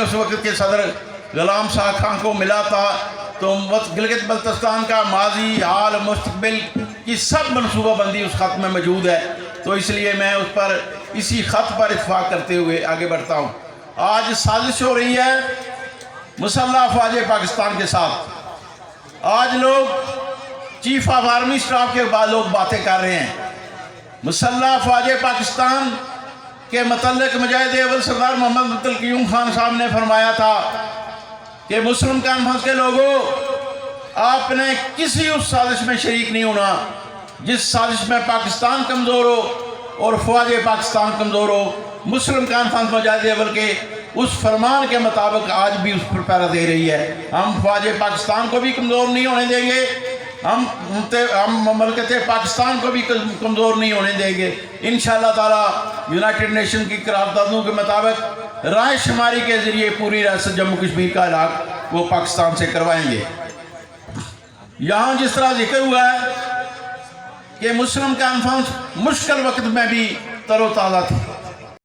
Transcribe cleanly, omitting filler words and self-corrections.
उस वक्त के सदर गुलाम शाह खां को मिला था तो गिलगित बल्तिस्तान का माजी हाल मुस्तकबिल की सब मनसूबाबंदी उस ख़त में मौजूद है। तो इसलिए मैं उस पर इसी ख़त पर इत्फाक करते हुए आगे बढ़ता हूँ। आज साजिश हो रही है मुसल्लह फ़ौज पाकिस्तान के साथ। आज लोग चीफ ऑफ आर्मी स्टाफ के बाद लोग बातें कर रहे हैं। मुसल्लह फ़ौज पाकिस्तान के मतलब मुजाहिद अव्वल सरदार मोहम्मद मुत्तल क़य्यूम खान साहब ने फरमाया था कि मुस्लिम कॉन्फ्रेंस के लोगों, आपने किसी उस साजिश में शरीक नहीं होना जिस साजिश में पाकिस्तान कमज़ोर हो और फ़ौज पाकिस्तान कमज़ोर हो। मुस्लिम कॉन्फ्रेंस मुजाहिद अव्वल के उस फरमान के मुताबिक आज भी उस पर पैरा दे रही है। हम फ़ौज पाकिस्तान को भी कमज़ोर नहीं होने देंगे, हम ममलकत पाकिस्तान को भी कमज़ोर नहीं होने देंगे। इंशाअल्लाह ताला यूनाइटेड नेशन की करारदादों के मुताबिक राय शुमारी के ज़रिए पूरी रियासत जम्मू कश्मीर का इलाक़ वो पाकिस्तान से करवाएंगे। यहाँ जिस तरह जिक्र हुआ है कि मुस्लिम कॉन्फ्रेंस मुश्किल वक्त में भी तरोताज़ा थी,